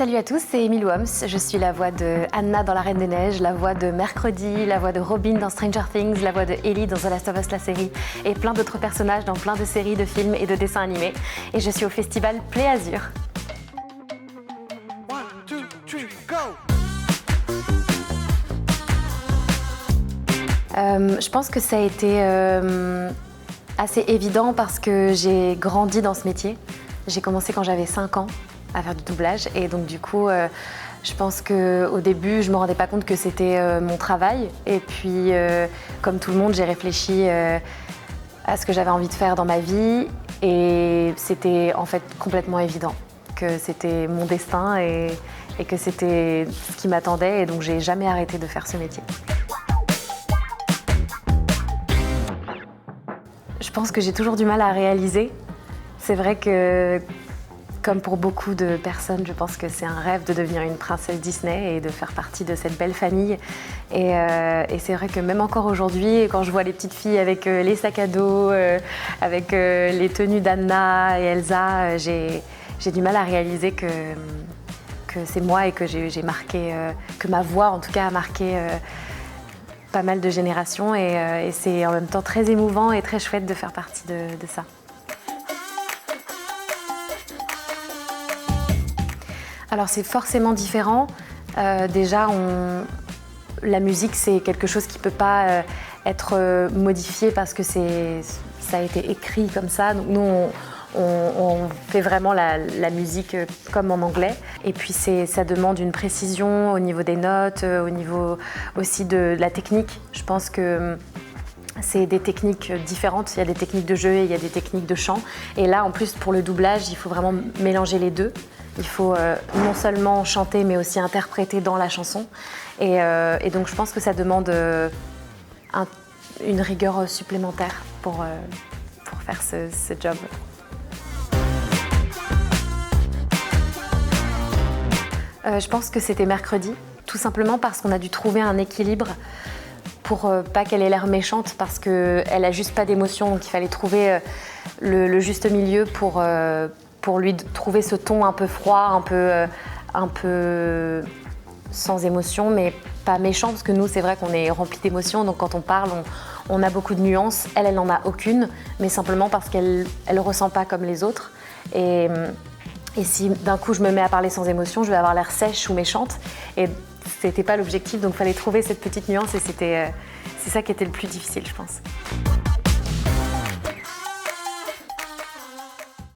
Salut à tous, c'est Emile Wams. Je suis la voix de Anna dans La Reine des Neiges, la voix de Mercredi, la voix de Robin dans Stranger Things, la voix de Ellie dans The Last of Us, la série, et plein d'autres personnages dans plein de séries, de films et de dessins animés. Et je suis au festival Play Azur. 1, 2, 3, go! Je pense que ça a été assez évident parce que j'ai grandi dans ce métier. J'ai commencé quand j'avais 5 ans à faire du doublage et donc du coup je pense qu'au début je ne me rendais pas compte que c'était mon travail et puis comme tout le monde j'ai réfléchi à ce que j'avais envie de faire dans ma vie et c'était en fait complètement évident que c'était mon destin et que c'était ce qui m'attendait et donc j'ai jamais arrêté de faire ce métier. Je pense que j'ai toujours du mal à réaliser. C'est vrai que comme pour beaucoup de personnes, je pense que c'est un rêve de devenir une princesse Disney et de faire partie de cette belle famille. Et c'est vrai que même encore aujourd'hui, quand je vois les petites filles avec les sacs à dos, avec les tenues d'Anna et Elsa, j'ai du mal à réaliser que c'est moi et que j'ai marqué, que ma voix en tout cas a marqué pas mal de générations. Et c'est en même temps très émouvant et très chouette de faire partie de ça. Alors c'est forcément différent. Déjà, la musique c'est quelque chose qui ne peut pas être modifié parce que ça a été écrit comme ça. Donc nous on fait vraiment la musique comme en anglais. Et puis ça demande une précision au niveau des notes, au niveau aussi de la technique. Je pense que c'est des techniques différentes. Il y a des techniques de jeu et il y a des techniques de chant. Et là en plus pour le doublage, il faut vraiment mélanger les deux. Il faut non seulement chanter, mais aussi interpréter dans la chanson. Et donc, je pense que ça demande une rigueur supplémentaire pour faire ce job. Je pense que c'était Mercredi, tout simplement parce qu'on a dû trouver un équilibre pour pas qu'elle ait l'air méchante, parce qu'elle a juste pas d'émotion. Donc, il fallait trouver le juste milieu pour lui trouver ce ton un peu froid, un peu sans émotion, mais pas méchant, parce que nous, c'est vrai qu'on est rempli d'émotions, donc quand on parle, on a beaucoup de nuances. Elle n'en a aucune, mais simplement parce qu'elle ne ressent pas comme les autres. Et si d'un coup, je me mets à parler sans émotion, je vais avoir l'air sèche ou méchante. Et c'était pas l'objectif, donc il fallait trouver cette petite nuance, et c'est ça qui était le plus difficile, je pense.